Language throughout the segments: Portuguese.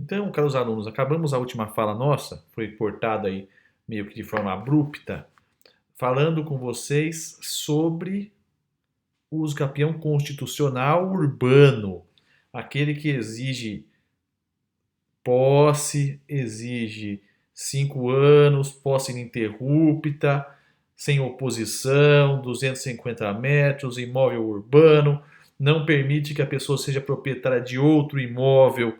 Então, caros alunos, acabamos a última fala nossa, foi cortada aí meio que de forma abrupta, falando com vocês sobre o uso capião constitucional urbano, aquele que exige posse, exige 5 anos, posse ininterrupta, sem oposição, 250 metros, imóvel urbano, não permite que a pessoa seja proprietária de outro imóvel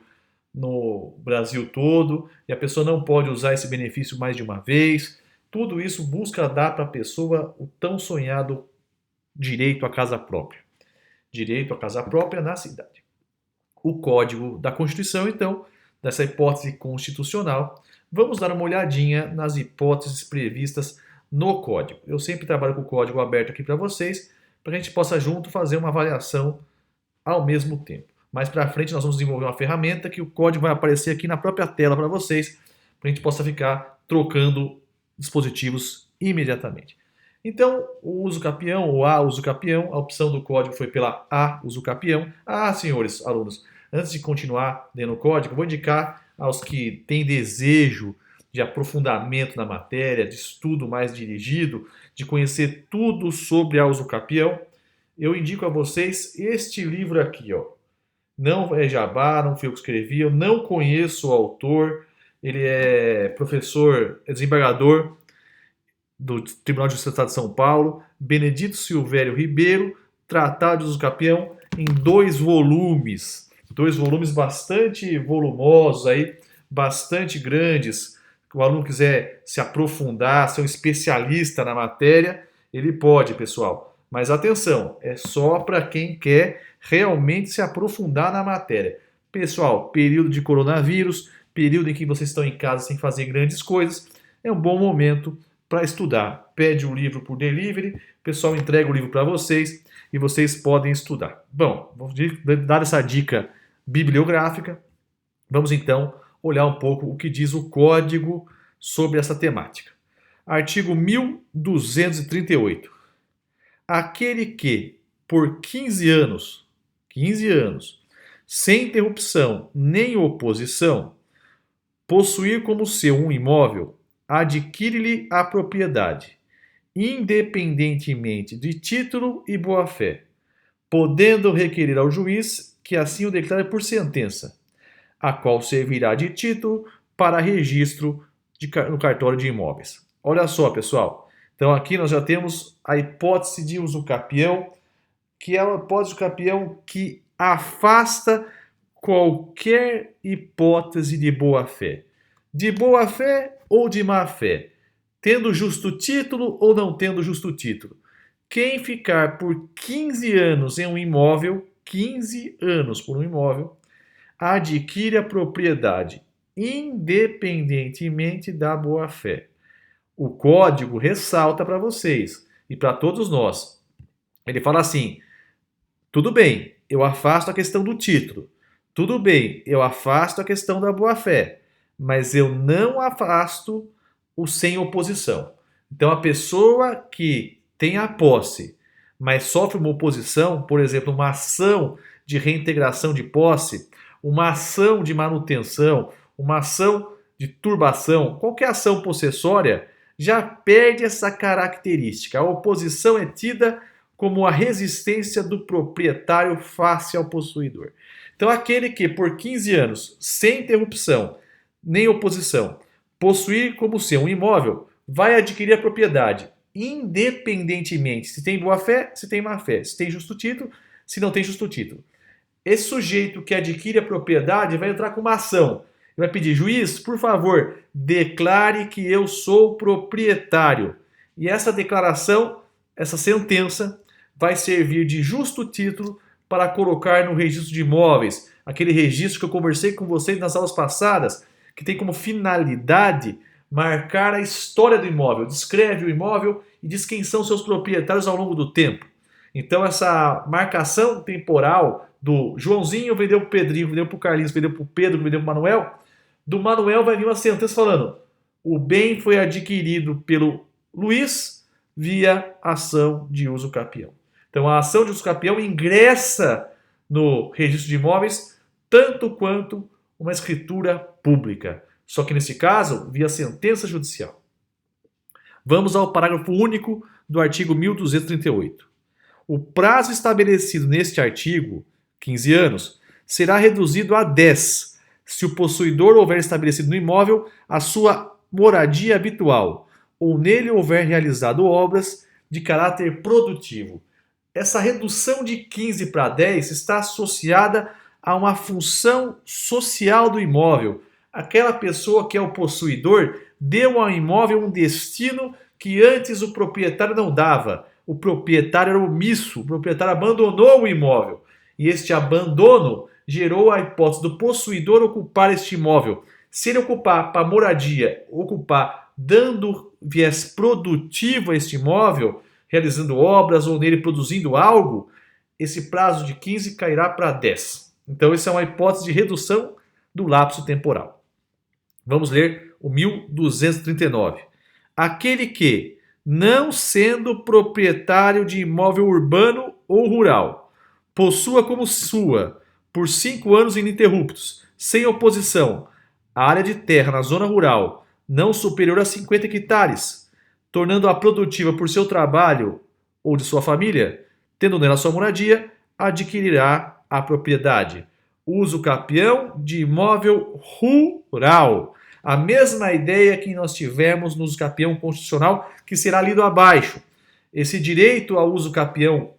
no Brasil todo, e a pessoa não pode usar esse benefício mais de uma vez. Tudo isso busca dar para a pessoa o tão sonhado direito à casa própria. Direito à casa própria na cidade. O Código da Constituição, então, dessa hipótese constitucional, vamos dar uma olhadinha nas hipóteses previstas no Código. Eu sempre trabalho com o Código aberto aqui para vocês, para que a gente possa junto fazer uma avaliação ao mesmo tempo. Mais para frente nós vamos desenvolver uma ferramenta que o código vai aparecer aqui na própria tela para vocês, para a gente possa ficar trocando dispositivos imediatamente. Então, o uso capião, ou a uso capião, a opção do código foi pela A uso capião. Ah, senhores alunos, antes de continuar lendo o código, vou indicar aos que têm desejo de aprofundamento na matéria, de estudo mais dirigido, de conhecer tudo sobre a uso capião, eu indico a vocês este livro aqui, ó. Não é jabá, não foi eu que escrevi, eu não conheço o autor, ele é professor, é desembargador do Tribunal de Justiça do Estado de São Paulo, Benedito Silvério Ribeiro, Tratado de Uso Capião, em 2 volumes bastante volumosos aí, bastante grandes. Se o aluno quiser se aprofundar, ser um especialista na matéria, ele pode, pessoal. Mas atenção, é só para quem quer realmente se aprofundar na matéria. Pessoal, período de coronavírus, período em que vocês estão em casa sem fazer grandes coisas, é um bom momento para estudar. Pede o livro por delivery, o pessoal entrega o livro para vocês e vocês podem estudar. Bom, dar essa dica bibliográfica, vamos então olhar um pouco o que diz o código sobre essa temática. Artigo 1238. Aquele que, por 15 anos, sem interrupção nem oposição, possuir como seu um imóvel, adquire-lhe a propriedade, independentemente de título e boa-fé, podendo requerer ao juiz que assim o declare por sentença, a qual servirá de título para registro no cartório de imóveis. Olha só, pessoal. Então aqui nós já temos a hipótese de uso capião, que é uma hipótese de capião que afasta qualquer hipótese de boa-fé. De boa-fé ou de má-fé. Tendo justo título ou não tendo justo título. Quem ficar por 15 anos em um imóvel, 15 anos por um imóvel, adquire a propriedade, independentemente da boa-fé. O código ressalta para vocês e para todos nós. Ele fala assim: tudo bem, eu afasto a questão do título. Tudo bem, eu afasto a questão da boa-fé. Mas eu não afasto o sem oposição. Então, a pessoa que tem a posse, mas sofre uma oposição, por exemplo, uma ação de reintegração de posse, uma ação de manutenção, uma ação de turbação, qualquer ação possessória, já perde essa característica. A oposição é tida como a resistência do proprietário face ao possuidor. Então, aquele que, por 15 anos, sem interrupção, nem oposição, possuir como seu um imóvel, vai adquirir a propriedade, independentemente se tem boa-fé, se tem má-fé, se tem justo título, se não tem justo título. Esse sujeito que adquire a propriedade vai entrar com uma ação. Ele vai pedir: juiz, por favor, declare que eu sou proprietário. E essa declaração, essa sentença, vai servir de justo título para colocar no registro de imóveis, aquele registro que eu conversei com vocês nas aulas passadas, que tem como finalidade marcar a história do imóvel, descreve o imóvel e diz quem são seus proprietários ao longo do tempo. Então essa marcação temporal do Joãozinho vendeu para o Pedrinho, vendeu para o Carlinhos, vendeu para o Pedro, vendeu para o Manuel, do Manuel vai vir uma sentença falando: o bem foi adquirido pelo Luiz via ação de uso capião. Então a ação de uso capião ingressa no registro de imóveis tanto quanto uma escritura pública, só que nesse caso, via sentença judicial. Vamos ao parágrafo único do artigo 1238. O prazo estabelecido neste artigo, 15 anos, será reduzido a 10, se o possuidor houver estabelecido no imóvel a sua moradia habitual, ou nele houver realizado obras de caráter produtivo. Essa redução de 15 para 10 está associada a uma função social do imóvel. Aquela pessoa que é o possuidor deu ao imóvel um destino que antes o proprietário não dava. O proprietário era omisso, o proprietário abandonou o imóvel. E este abandono gerou a hipótese do possuidor ocupar este imóvel. Se ele ocupar para moradia, ocupar dando viés produtivo a este imóvel, realizando obras ou nele produzindo algo, esse prazo de 15 cairá para 10. Então, essa é uma hipótese de redução do lapso temporal. Vamos ler o 1239. Aquele que, não sendo proprietário de imóvel urbano ou rural, possua como sua, por 5 anos ininterruptos, sem oposição, a área de terra na zona rural não superior a 50 hectares, tornando-a produtiva por seu trabalho ou de sua família, tendo nela sua moradia, adquirirá a propriedade. Uso capião de imóvel rural. A mesma ideia que nós tivemos no uso capião constitucional, que será lido abaixo. Esse direito ao uso capião,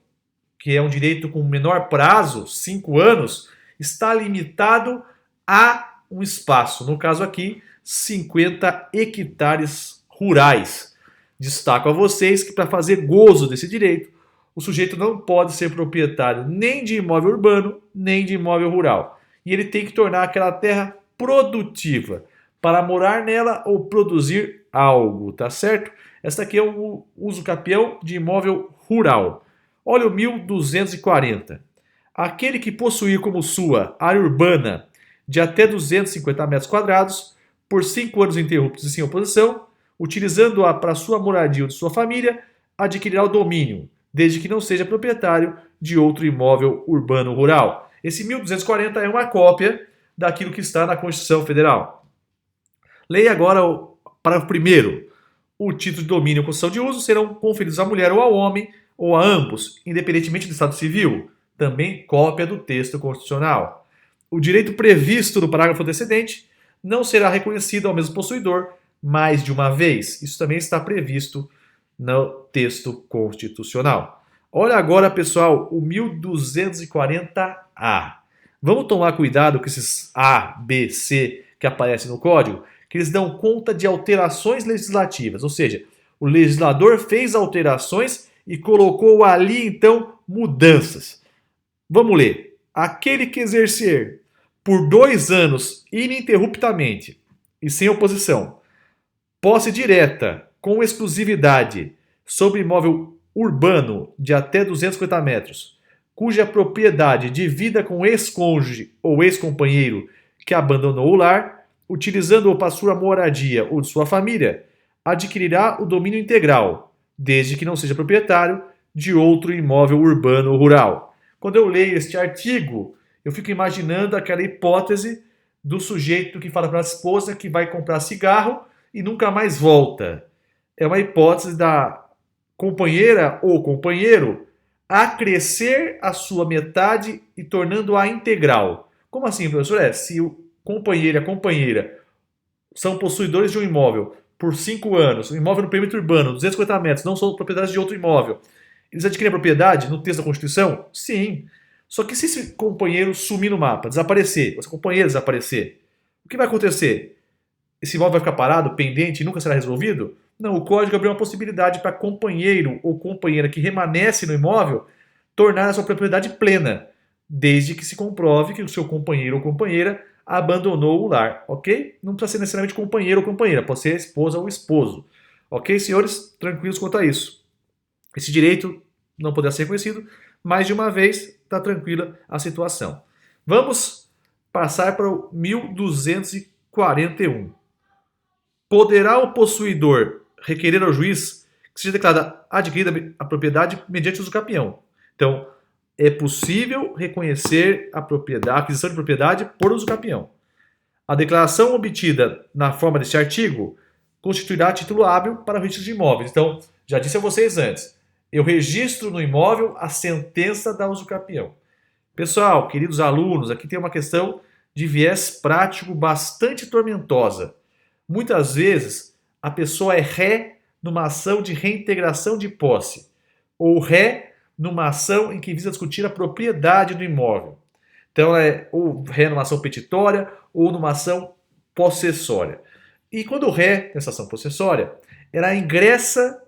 que é um direito com menor prazo, 5 anos, está limitado a um espaço, no caso aqui, 50 hectares rurais. Destaco a vocês que para fazer gozo desse direito, o sujeito não pode ser proprietário nem de imóvel urbano, nem de imóvel rural. E ele tem que tornar aquela terra produtiva para morar nela ou produzir algo, tá certo? Esta aqui é o uso capião de imóvel rural. Olha o 1240. Aquele que possuir como sua área urbana de até 250 metros quadrados, por 5 anos ininterruptos e sem oposição, utilizando-a para sua moradia ou de sua família, adquirirá o domínio, desde que não seja proprietário de outro imóvel urbano rural. Esse 1240 é uma cópia daquilo que está na Constituição Federal. Leia agora o parágrafo 1º. O título de domínio e concessão de uso serão conferidos à mulher ou ao homem, ou a ambos, independentemente do estado civil. Também cópia do texto constitucional. O direito previsto no parágrafo antecedente não será reconhecido ao mesmo possuidor mais de uma vez. Isso também está previsto no texto constitucional. Olha agora, pessoal, o 1240A. Vamos tomar cuidado com esses A, B, C que aparecem no código, que eles dão conta de alterações legislativas. Ou seja, o legislador fez alterações e colocou ali, então, mudanças. Vamos ler. Aquele que exercer por 2 anos ininterruptamente e sem oposição posse direta com exclusividade sobre imóvel urbano de até 250 metros, cuja propriedade divida com ex-cônjuge ou ex-companheiro que abandonou o lar, utilizando-o para sua moradia ou de sua família, adquirirá o domínio integral, desde que não seja proprietário de outro imóvel urbano ou rural. Quando eu leio este artigo, eu fico imaginando aquela hipótese do sujeito que fala para a esposa que vai comprar cigarro e nunca mais volta. É uma hipótese da companheira ou companheiro acrescer a sua metade e tornando-a integral. Como assim, professor? Se o companheiro e a companheira são possuidores de um imóvel por 5 anos, um imóvel no perímetro urbano, 250 metros, não são propriedades de outro imóvel, eles adquirem a propriedade no texto da Constituição? Sim. Só que se esse companheiro sumir no mapa, desaparecer, esse companheiro desaparecer, o que vai acontecer? Esse imóvel vai ficar parado, pendente e nunca será resolvido? Não, o código abriu uma possibilidade para companheiro ou companheira que remanesce no imóvel tornar a sua propriedade plena, desde que se comprove que o seu companheiro ou companheira abandonou o lar, ok? Não precisa ser necessariamente companheiro ou companheira, pode ser esposa ou esposo. Ok, senhores? Tranquilos quanto a isso. Esse direito não poderá ser reconhecido, mais de uma vez está tranquila a situação. Vamos passar para o 1241. Poderá o possuidor requerer ao juiz que seja declarada adquirida a propriedade mediante uso capião. Então, é possível reconhecer a aquisição de propriedade por uso capião. A declaração obtida na forma deste artigo constituirá título hábil para o registro de imóveis. Então, já disse a vocês antes, eu registro no imóvel a sentença da usucapião. Pessoal, queridos alunos, aqui tem uma questão de viés prático bastante tormentosa. Muitas vezes, a pessoa é ré numa ação de reintegração de posse, ou ré numa ação em que visa discutir a propriedade do imóvel. Então, é ou ré numa ação petitória ou numa ação possessória. E quando o ré, nessa ação possessória, ela ingressa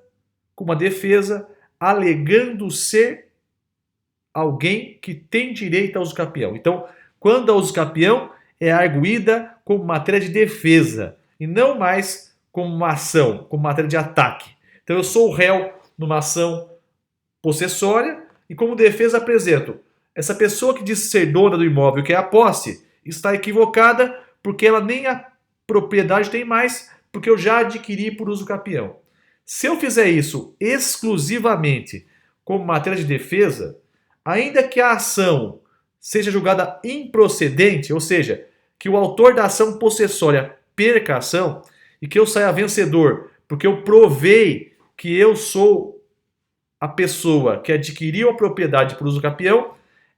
com uma defesa alegando ser alguém que tem direito ao usucapião. Então, quando a usucapião é arguída como matéria de defesa e não mais como uma ação, como matéria de ataque. Então, eu sou o réu numa ação possessória e como defesa apresento essa pessoa que diz ser dona do imóvel, que é a posse, está equivocada porque ela nem a propriedade tem mais, porque eu já adquiri por usucapião. Se eu fizer isso exclusivamente como matéria de defesa, ainda que a ação seja julgada improcedente, ou seja, que o autor da ação possessória perca a ação e que eu saia vencedor porque eu provei que eu sou a pessoa que adquiriu a propriedade por usucapião,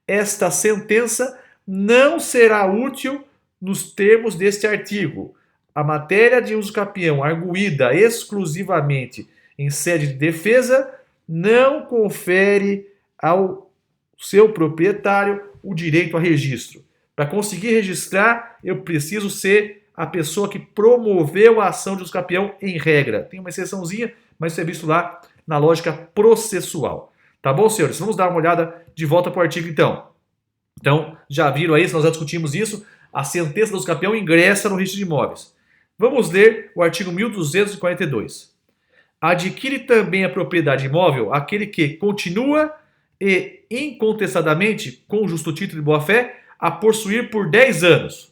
esta sentença não será útil nos termos deste artigo. A matéria de usucapião arguída exclusivamente em sede de defesa não confere ao seu proprietário o direito a registro. Para conseguir registrar, eu preciso ser a pessoa que promoveu a ação de usucapião em regra. Tem uma exceçãozinha, mas isso é visto lá na lógica processual. Tá bom, senhores? Vamos dar uma olhada de volta para o artigo, então. Então, já viram aí, nós já discutimos isso, a sentença do usucapião ingressa no registro de imóveis. Vamos ler o artigo 1242. Adquire também a propriedade imóvel aquele que continua e incontestadamente, com justo título de boa-fé, a possuir por 10 anos.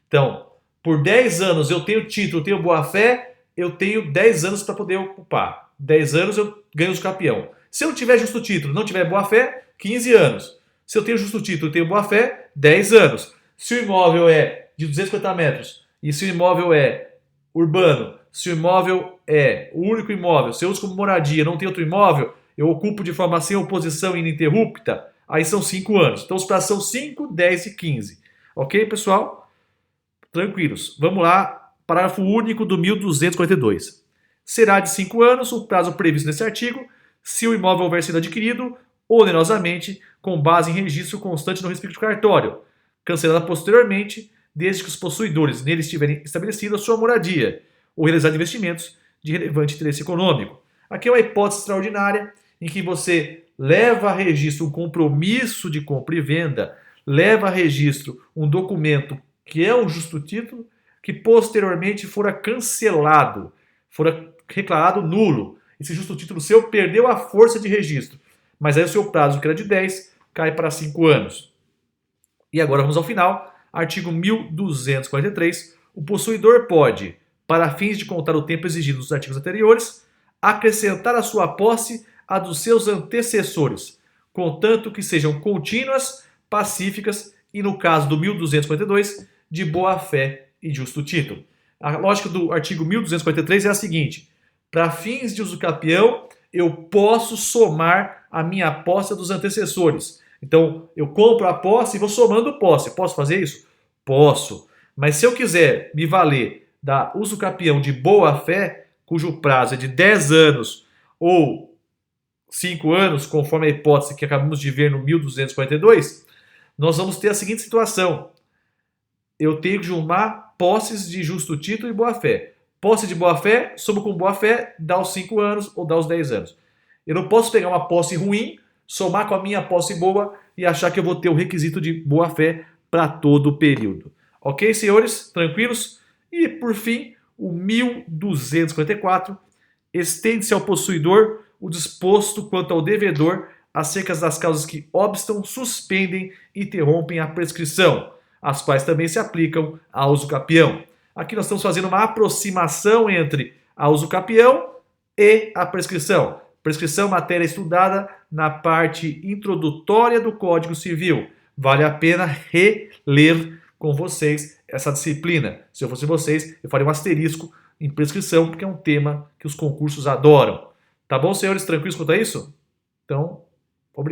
Então, por 10 anos eu tenho título, eu tenho boa-fé, eu tenho 10 anos para poder ocupar. 10 anos eu ganho usucapião. Se eu não tiver justo título, não tiver boa-fé, 15 anos. Se eu tenho justo título e tenho boa-fé, 10 anos. Se o imóvel é de 250 metros e se o imóvel é urbano, se o imóvel é o único imóvel, se eu uso como moradia, não tem outro imóvel, eu ocupo de forma sem oposição ininterrupta, aí são 5 anos. Então os prazos são 5, 10 e 15. Ok, pessoal? Tranquilos. Vamos lá, parágrafo único do 1242. Será de 5 anos o prazo previsto nesse artigo, se o imóvel houver sido adquirido onerosamente, com base em registro constante no respectivo cartório, cancelada posteriormente, desde que os possuidores neles tiverem estabelecido a sua moradia ou realizado investimentos de relevante interesse econômico. Aqui é uma hipótese extraordinária em que você leva a registro um compromisso de compra e venda, leva a registro um documento que é um justo título, que posteriormente fora cancelado, fora declarado nulo. Esse justo título seu perdeu a força de registro, mas aí o seu prazo, que era de 10, cai para 5 anos. E agora vamos ao final. Artigo 1243. O possuidor pode, para fins de contar o tempo exigido nos artigos anteriores, acrescentar à sua posse a dos seus antecessores, contanto que sejam contínuas, pacíficas e, no caso do 1242, de boa-fé e justo título. A lógica do artigo 1243 é a seguinte: para fins de usucapião, eu posso somar a minha posse dos antecessores. Então, eu compro a posse e vou somando posse. Posso fazer isso? Posso. Mas se eu quiser me valer da usucapião de boa-fé, cujo prazo é de 10 anos ou 5 anos, conforme a hipótese que acabamos de ver no 1242, nós vamos ter a seguinte situação. Eu tenho que juntar posses de justo título e boa-fé. Posse de boa-fé, somo com boa-fé, dá os 5 anos ou dá os 10 anos. Eu não posso pegar uma posse ruim, somar com a minha posse boa e achar que eu vou ter o requisito de boa-fé para todo o período. Ok, senhores? Tranquilos? E, por fim, o 1254 estende-se ao possuidor o disposto quanto ao devedor acerca das causas que obstam, suspendem e interrompem a prescrição, as quais também se aplicam ao usucapião. Aqui nós estamos fazendo uma aproximação entre a usucapião e a prescrição. Prescrição, matéria estudada na parte introdutória do Código Civil. Vale a pena reler com vocês essa disciplina. Se eu fosse vocês, eu faria um asterisco em prescrição, porque é um tema que os concursos adoram. Tá bom, senhores? Tranquilos quanto a isso? Então,